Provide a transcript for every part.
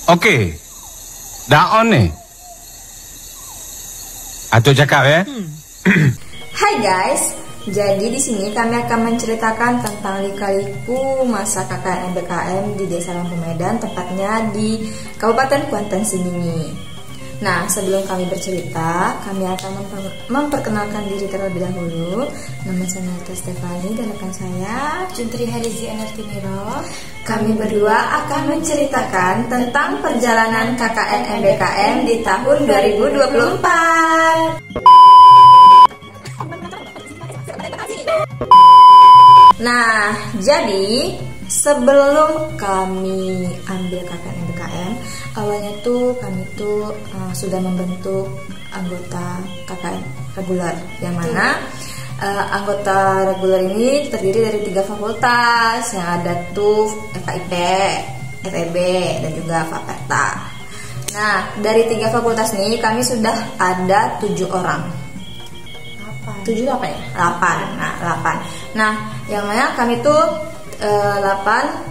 Oke. Daon nih. Atau cakap ya. Hai guys, jadi di sini kami akan menceritakan tentang lika-liku masa KKN MBKM di Desa Lampu Medan, tepatnya di Kabupaten Kuantan Sengingi. Nah, sebelum kami bercerita, kami akan memperkenalkan diri terlebih dahulu. Nama saya Nata Stefani dan rekan saya Juntri Harizi Enertiniro. Kami berdua akan menceritakan tentang perjalanan KKN MBKM di tahun 2024. Nah, jadi sebelum kami ambil KKN MBKM, awalnya tuh kami tuh sudah membentuk anggota KKN reguler, yang mana anggota reguler ini terdiri dari 3 fakultas yang ada tuh FKIP, FEB, dan juga Faperta. Nah, dari 3 fakultas ini kami sudah ada 7 orang. 7 apa ya? 8. Nah, 8. Nah, yang mana kami tuh 8,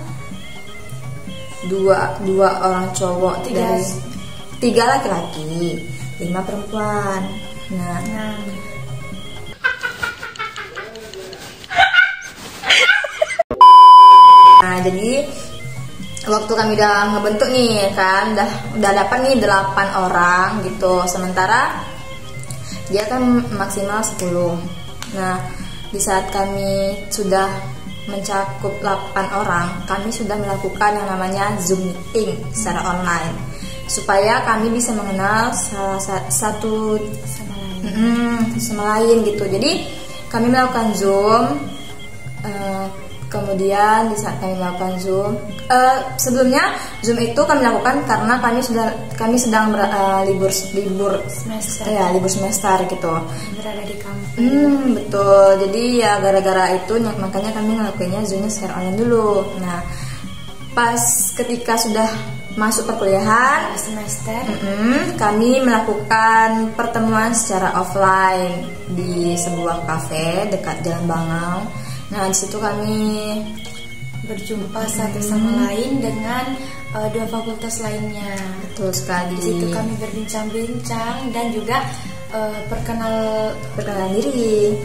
2 orang cowok, 3 laki-laki, 5 perempuan. Nah, jadi waktu kami udah ngebentuk nih kan, udah dapat nih 8 orang gitu. Sementara dia kan maksimal 10. Nah, di saat kami sudah mencakup 8 orang, kami sudah melakukan yang namanya Zoom meeting secara online supaya kami bisa mengenal satu sama lain gitu. Jadi kami melakukan Zoom, kemudian di saat kami melakukan Zoom, sebelumnya Zoom itu kami lakukan karena kami sedang libur semester. Ya, libur semester gitu. Berada di kampus. Betul. Jadi ya gara-gara itu makanya kami ngelakuinnya Zoomnya secara online dulu. Nah, pas ketika sudah masuk perkuliahan semester, kami melakukan pertemuan secara offline di sebuah kafe dekat Jalan Bangau. Nah, di situ kami berjumpa satu sama lain dengan 2 fakultas lainnya. Betul sekali. Di situ kami berbincang-bincang dan juga perkenalan diri.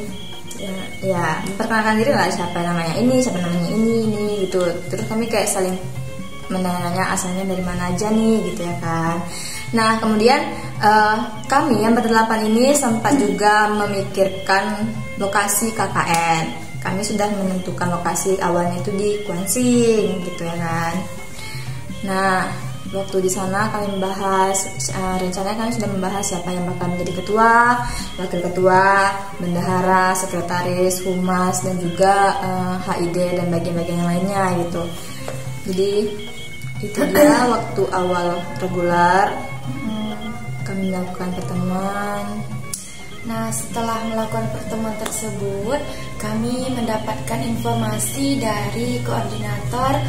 Ya, perkenalkan diri lah, siapa namanya ini gitu. Terus kami kayak saling menanya asalnya dari mana aja nih gitu ya kan. Nah, kemudian kami yang berdelapan ini sempat juga memikirkan lokasi KKN. Kami sudah menentukan lokasi awalnya itu di Kuansing gitu ya kan. Nah, waktu di sana kami membahas, rencananya kami sudah membahas siapa yang bakal menjadi ketua, wakil ketua, bendahara, sekretaris, humas, dan juga HID dan bagian-bagian yang lainnya gitu. Jadi itu dia waktu awal reguler kami melakukan pertemuan. Nah, setelah melakukan pertemuan tersebut, kami mendapatkan informasi dari koordinator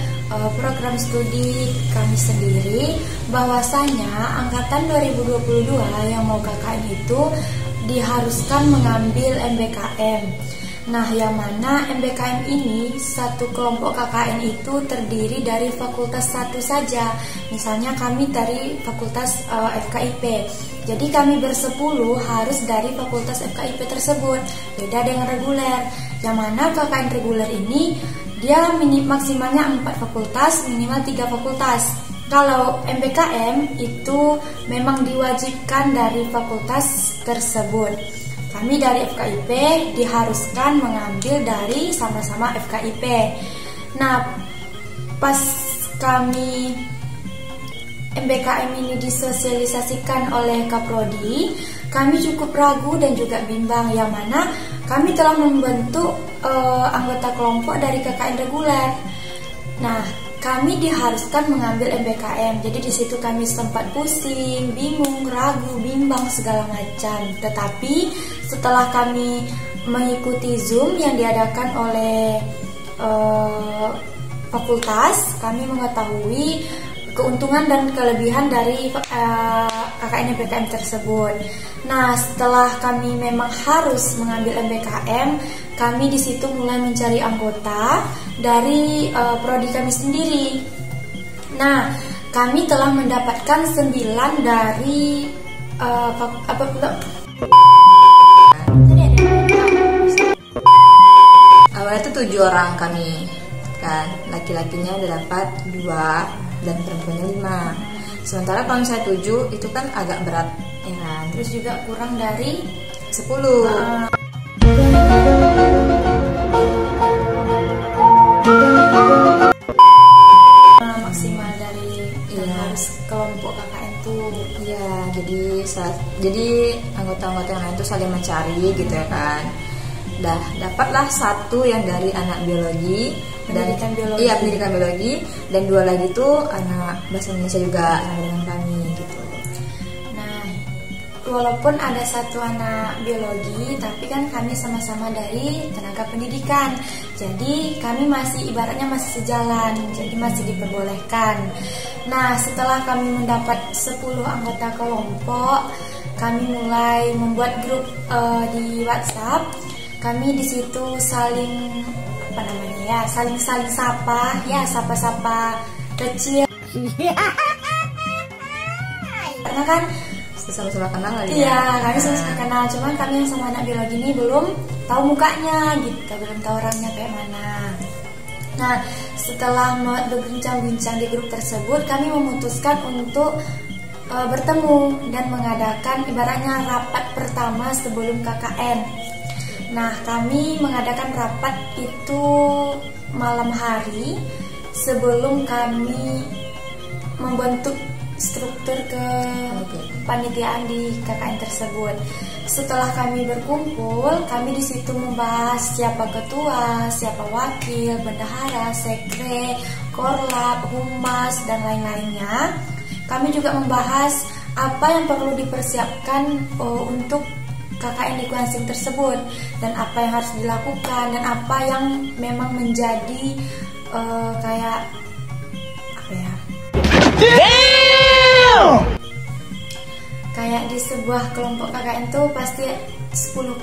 program studi kami sendiri bahwasanya angkatan 2022 yang mau KKN itu diharuskan mengambil MBKM. Nah, yang mana MBKM ini satu kelompok KKN itu terdiri dari fakultas satu saja. Misalnya kami dari fakultas FKIP. Jadi kami bersepuluh harus dari fakultas FKIP tersebut. Beda dengan reguler, yang mana KKN reguler ini dia maksimalnya 4 fakultas, minimal 3 fakultas. Kalau MBKM itu memang diwajibkan dari fakultas tersebut. Kami dari FKIP diharuskan mengambil dari sama-sama FKIP. Nah, pas kami MBKM ini disosialisasikan oleh Kaprodi, kami cukup ragu dan juga bimbang, yang mana kami telah membentuk anggota kelompok dari KKN reguler. Nah, kami diharuskan mengambil MBKM. Jadi di situ kami sempat pusing, bingung, ragu, bimbang segala macam. Tetapi setelah kami mengikuti Zoom yang diadakan oleh fakultas, kami mengetahui keuntungan dan kelebihan dari KKN MBKM tersebut. Nah, setelah kami memang harus mengambil MBKM, kami di situ mulai mencari anggota dari prodi kami sendiri. Nah, kami telah mendapatkan 9 dari apa pula? Awalnya itu 7 orang kami kan, laki-lakinya udah dapat 2 dan perempuannya 5. Sementara kalau saya 7 itu kan agak berat ya kan. Terus juga kurang dari 10. Maksimal dari yang harus kelompok KKN tuh. Iya, jadi anggota-anggota yang lain tuh saling mencari gitu ya kan. Dapatlah 1 yang dari anak biologi Pendidikan biologi. Iya, pendidikan biologi, dan 2 lagi tuh anak bahasa Indonesia juga sama dengan kami gitu. Nah, walaupun ada 1 anak biologi, tapi kan kami sama-sama dari tenaga pendidikan. Jadi kami masih ibaratnya masih sejalan, jadi masih diperbolehkan. Nah, setelah kami mendapat 10 anggota kelompok, kami mulai membuat grup di WhatsApp. Kami di situ saling saling sapa, ya sapa-sapa kecil. Karena kan Sama-sama kenal kali ya. iya, kami sama-sama kenal. Cuman kami yang sama anak biologi ini belum tahu mukanya gitu, belum tahu orangnya kayak mana. Nah, setelah berbincang-bincang di grup tersebut, kami memutuskan untuk bertemu dan mengadakan ibaratnya rapat pertama sebelum KKN. Nah, kami mengadakan rapat itu malam hari sebelum kami membentuk struktur kepanitiaan di KKN tersebut. Setelah kami berkumpul, kami di situ membahas siapa ketua, siapa wakil, bendahara, sekre, korlap, humas, dan lain-lainnya. Kami juga membahas apa yang perlu dipersiapkan untuk KKN di Kuansing tersebut, dan apa yang harus dilakukan, dan apa yang memang menjadi kayak apa ya? Kayak di sebuah kelompok KKN tuh pasti 10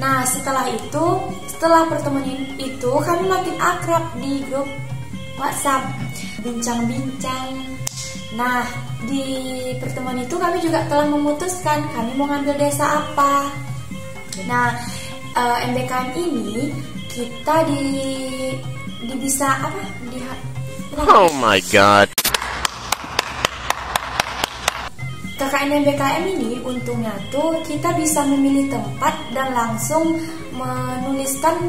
Nah, setelah pertemuan itu kami makin akrab di grup WhatsApp, bincang-bincang. Nah, di pertemuan itu kami juga telah memutuskan kami mau ngambil desa apa. Nah, MBKM ini kita bisa apa? Oh my god. KKN MBKM ini untungnya tuh kita bisa memilih tempat dan langsung menuliskan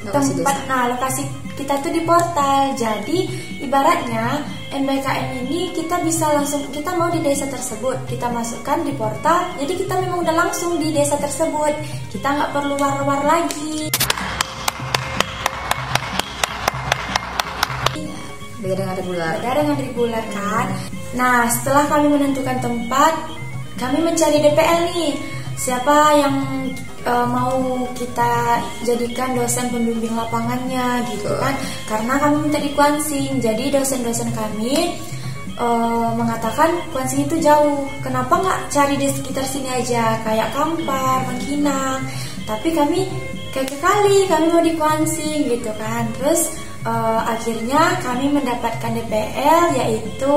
lokasi kita tuh di portal. Jadi ibaratnya MBKM ini kita bisa langsung, kita mau di desa tersebut, kita masukkan di portal. Jadi kita memang udah langsung di desa tersebut, kita nggak perlu war-war lagi. Beda dengan reguler kan. Nah, setelah kami menentukan tempat, kami mencari DPL nih. Siapa yang mau kita jadikan dosen pembimbing lapangannya gitu kan. Karena kami minta di Kuansing. Jadi dosen-dosen kami mengatakan Kuansing itu jauh. Kenapa nggak cari di sekitar sini aja, kayak Kampar, Bangkinang. Tapi kami kali mau di Kuansing gitu kan. Terus akhirnya kami mendapatkan DPL, yaitu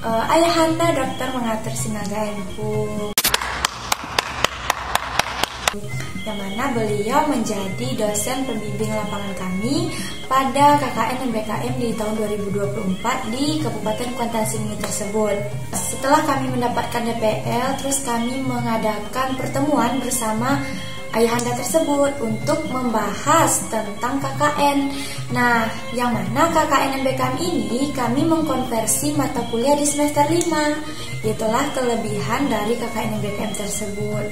Ayahanda Dr. Mengatur Sinaga MPU, yang mana beliau menjadi dosen pembimbing lapangan kami pada KKN MBKM di tahun 2024 di Kabupaten Kuantan ini tersebut. Setelah kami mendapatkan DPL, terus kami mengadakan pertemuan bersama ayahanda tersebut untuk membahas tentang KKN. Nah, yang mana KKN MBKM ini kami mengkonversi mata kuliah di semester 5. Itulah kelebihan dari KKN MBKM tersebut.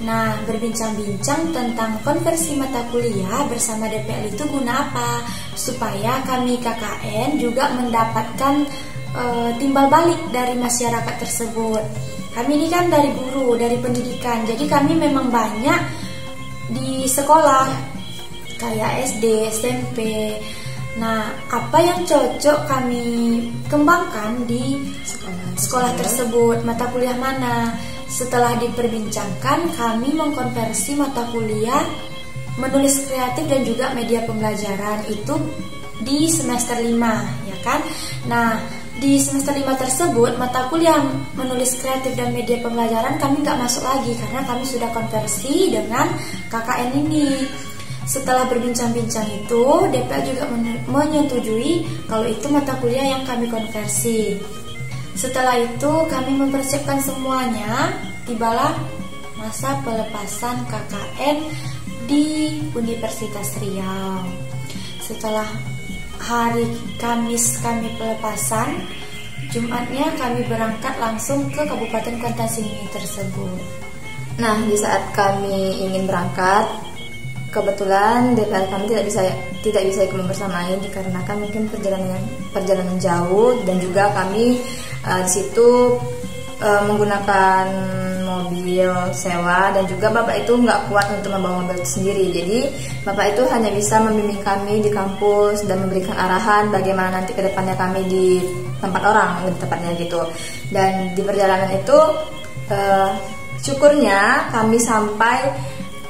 Nah, berbincang-bincang tentang konversi mata kuliah bersama DPL itu guna apa? Supaya kami KKN juga mendapatkan timbal balik dari masyarakat tersebut. Kami ini kan dari guru, dari pendidikan. Jadi kami memang banyak di sekolah kayak SD, SMP. Nah, apa yang cocok kami kembangkan di sekolah tersebut, mata kuliah mana? Setelah diperbincangkan, kami mengkonversi mata kuliah menulis kreatif dan juga media pembelajaran itu di semester 5 ya kan. Nah di semester 5 tersebut mata kuliah menulis kreatif dan media pembelajaran kami nggak masuk lagi karena kami sudah konversi dengan KKN ini. Setelah berbincang-bincang itu DPA juga menyetujui kalau itu mata kuliah yang kami konversi. Setelah itu kami mempersiapkan semuanya, tibalah masa pelepasan KKN di Universitas Riau. Setelah hari Kamis kami pelepasan, Jumatnya kami berangkat langsung ke Kabupaten Kuantan Sengingi tersebut. Nah, di saat kami ingin berangkat, kebetulan DPR kami tidak bisa ikut membersamai dikarenakan mungkin perjalanan jauh dan juga kami di situ menggunakan mobil sewa dan juga bapak itu nggak kuat untuk membawa mobil itu sendiri. Jadi bapak itu hanya bisa membimbing kami di kampus dan memberikan arahan bagaimana nanti kedepannya kami di tempat orang lebih tepatnya gitu. Dan di perjalanan itu syukurnya kami sampai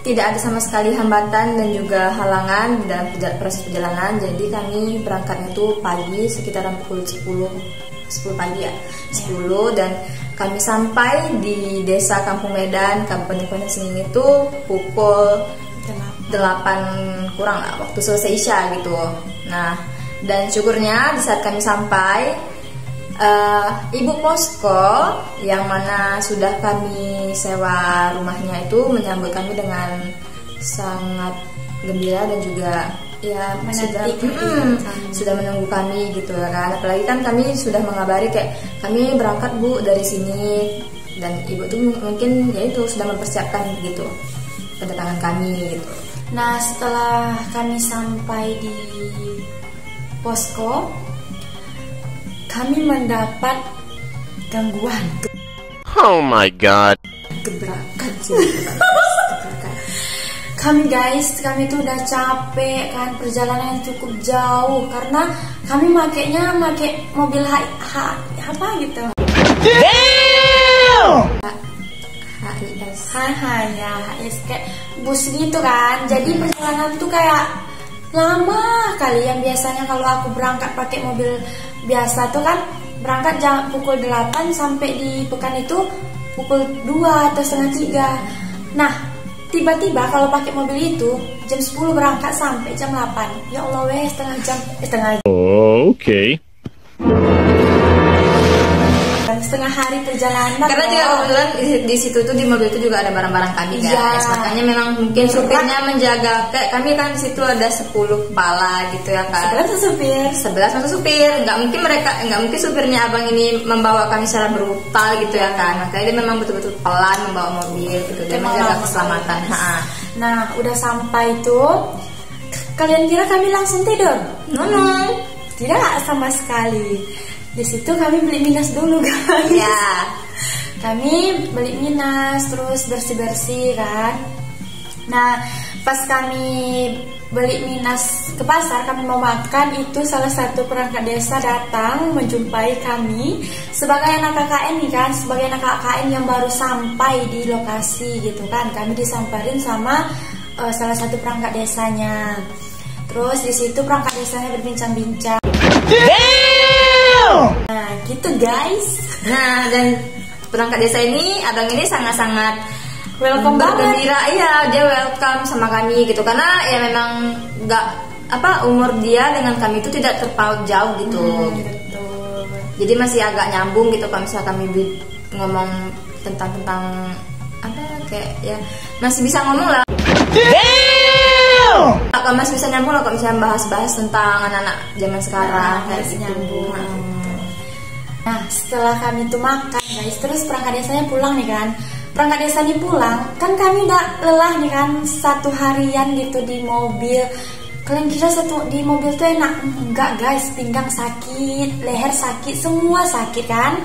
tidak ada sama sekali hambatan dan juga halangan dalam proses perjalanan. Jadi kami berangkatnya itu pagi sekitaran pukul 10 pagi ya, 10, dan kami sampai di Desa Kampung Medan, Kabupaten Kuantan Sengingi itu pukul 8 kurang lah, waktu selesai Isya gitu. Nah, dan syukurnya di saat kami sampai, ibu posko yang mana sudah kami sewa rumahnya itu menyambut kami dengan sangat gembira dan juga ya sudah menunggu kami gitu kan. Apalagi kan kami sudah mengabari kayak kami berangkat Bu dari sini, dan ibu tuh mungkin ya itu sudah mempersiapkan gitu kedatangan kami gitu. Nah setelah kami sampai di posko, kami mendapat gangguan. Oh my god. Gebrakan sih. Kami kami tuh udah capek kan, perjalanan yang cukup jauh karena kami pakai mobil apa gitu. HIS kayak bus gitu kan. Jadi perjalanan tuh kayak lama kali. Yang biasanya kalau aku berangkat pakai mobil biasa tuh kan berangkat jam pukul 8 sampai di Pekan itu pukul 2 atau setengah 3. Nah tiba-tiba kalau pakai mobil itu jam 10 berangkat sampai jam 8. Ya Allah weh, setengah jam. Okay. Setengah hari perjalanan. Karena juga kebetulan di situ tuh di mobil itu juga ada barang-barang kami guys. Makanya memang mungkin supirnya menjaga. Kayak kami kan di situ ada 10 kepala gitu ya kan. 11 supir. Nggak mungkin supirnya abang ini membawa kami secara brutal gitu ya kan. Makanya dia memang betul-betul pelan membawa mobil gitu. Dia menjaga keselamatan. Nah, udah sampai tuh, kalian kira kami langsung tidur? No. Tidak sama sekali. Di situ kami beli Minas dulu guys. Ya. Kami beli Minas, terus bersih-bersih kan. Nah, pas kami beli Minas ke pasar, kami mau makan, itu salah satu perangkat desa datang menjumpai kami sebagai anak KKN nih kan, sebagai anak KKN yang baru sampai di lokasi gitu kan. Kami disamperin sama salah satu perangkat desanya. Terus di situ perangkat desanya berbincang-bincang. Nah, gitu guys. Nah, dan perangkat desa ini, abang ini sangat-sangat welcome banget. Gembira, iya, dia welcome sama kami gitu. Karena ya memang nggak umur dia dengan kami itu tidak terpaut jauh gitu. Betul. Jadi masih agak nyambung gitu kalau misalnya kami ngomong tentang apa kayak ya masih bisa ngomong lah. Kalau masih bisa nyambung lah kalau misalnya bahas-bahas tentang anak-anak zaman sekarang kayak gitu. Nyambung. Nah, setelah kami tuh makan guys, terus perangkat desanya pulang nih kan. Perangkat desa ini pulang, kan kami udah lelah nih kan, 1 harian gitu di mobil. Kalian kira di mobil tuh enak? Enggak guys, pinggang sakit, leher sakit, semua sakit kan.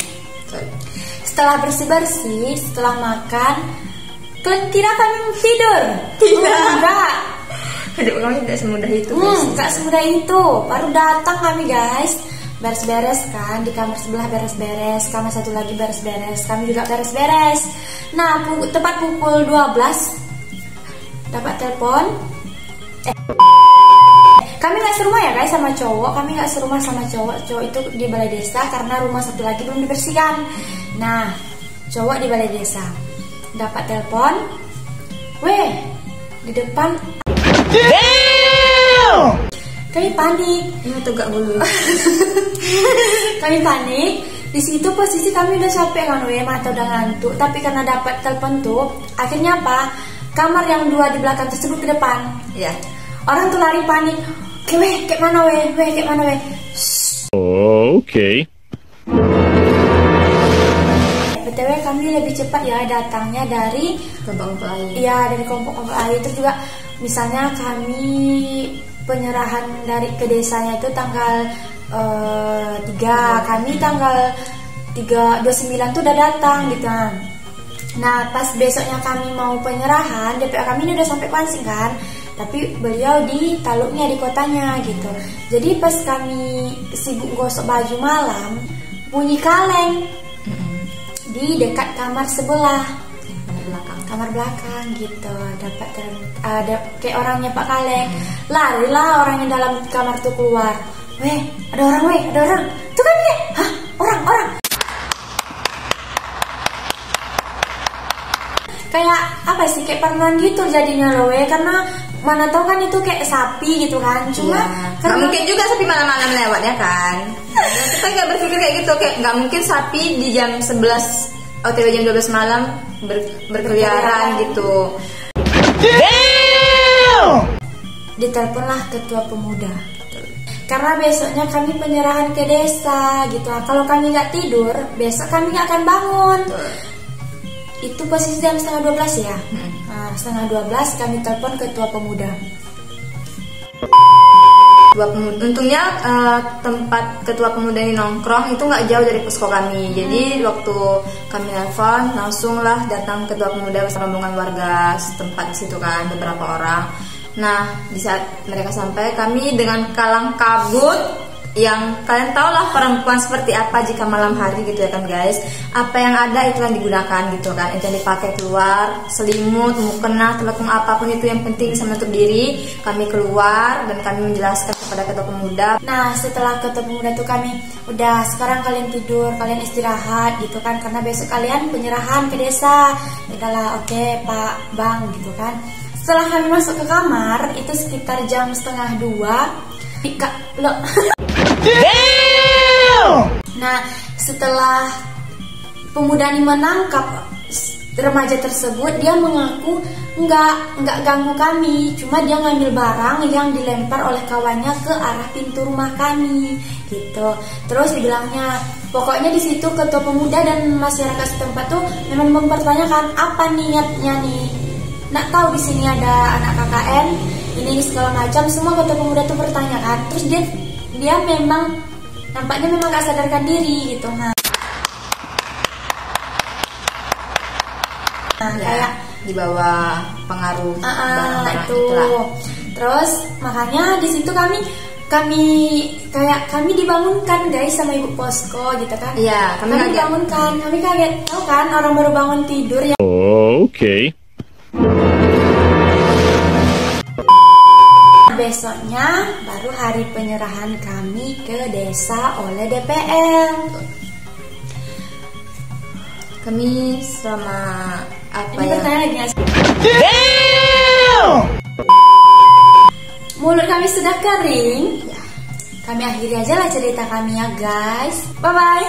Setelah bersih-bersih, setelah makan, kalian kira kami tidur? Tidak. Enggak. Hidup kami tidak semudah itu guys. Enggak semudah itu. Baru datang kami guys, beres-beres kan, di kamar sebelah beres-beres, kamar satu lagi beres-beres, kami juga beres-beres. Nah, tepat pukul 12 dapat telepon Kami nggak serumah ya guys sama cowok. Kami nggak serumah sama cowok. Cowok itu di balai desa karena rumah satu lagi belum dibersihkan. Nah, cowok di balai desa dapat telepon, weh di depan. Kami panik. Ini tegak dulu. Kami panik. Di situ posisi kami udah capek kan, mata udah ngantuk. Tapi karena dapat telepon tuh, akhirnya apa? Kamar yang 2 di belakang tersebut ke depan. Ya. Orang tuh lari panik. Kayak mana weh, kayak mana weh. Okay. BTW kami lebih cepat ya datangnya dari Kelompok air. Iya, dari kelompok air itu juga. Misalnya kami penyerahan dari ke desanya itu tanggal 3, kami tanggal 29 tuh udah datang gitu kan. Nah pas besoknya kami mau penyerahan, DPO kami ini udah sampai Pansing kan, tapi beliau di taluknya di kotanya gitu. Jadi pas kami sibuk gosok baju malam, bunyi kaleng di dekat kamar sebelah, kamar belakang gitu. Dapat ada kayak orangnya Pak Kaleng. Larilah orang yang dalam kamar tuh keluar. Weh, ada orang. Tuh kan kayak, hah, orang. Kayak apa sih, kayak parnoan gitu jadinya loh karena mana tahu kan itu kayak sapi gitu kan. Cuma nggak mungkin juga sapi malam-malam lewat ya kan. Kita nggak berpikir kayak gitu, kayak nggak mungkin sapi di jam 11 OTW jam 12 malam berkeliaran gitu. Diteleponlah ketua pemuda karena besoknya kami penyerahan ke desa gitu. Kalau kami nggak tidur, besok kami nggak akan bangun. Itu posisi jam 11:30 ya. Nah, 11:30 kami telepon ketua pemuda. Untungnya tempat ketua pemuda ini nongkrong itu nggak jauh dari posko kami. Jadi waktu kami nelfon, langsunglah datang ketua pemuda bersama rombongan warga setempat di situ kan, beberapa orang. Nah di saat mereka sampai, kami dengan kalang kabut, yang kalian tahu lah perempuan seperti apa jika malam hari gitu ya kan guys. Apa yang ada itu yang digunakan gitu kan, itu yang dipakai keluar, selimut, mukena, telekung, apapun itu yang penting bisa menutup diri. Kami keluar dan kami menjelaskan kepada ketua pemuda. Nah setelah ketua pemuda tuh kami udah, sekarang kalian tidur, kalian istirahat gitu kan, karena besok kalian penyerahan ke desa. Udahlah, oke Pak Bang gitu kan. Setelah kami masuk ke kamar itu sekitar jam 1:30. Nah setelah pemuda ini menangkap remaja tersebut, dia mengaku nggak ganggu kami, cuma dia ngambil barang yang dilempar oleh kawannya ke arah pintu rumah kami gitu. Terus dibilangnya, pokoknya di situ ketua pemuda dan masyarakat setempat tuh memang mempertanyakan apa niatnya nih. Nggak tahu di sini ada anak KKN ini segala macam, semua ketua pemuda tuh bertanya kan. Terus dia memang nampaknya memang nggak sadarkan diri gitu. Nah kayak di bawah pengaruh barang-barang itu. itulah. Terus makanya di situ kami dibangunkan guys sama ibu posko gitu kan. Iya, kami dibangunkan. Kami kaget, tahu kan orang baru bangun tidur ya. Okay. Besoknya baru hari penyerahan kami ke desa oleh DPL. Kami selama apa Ini ya? bertanya lagi nggak sih? Mulut kami sudah kering. Ya, kami akhiri aja lah cerita kami ya guys. Bye bye.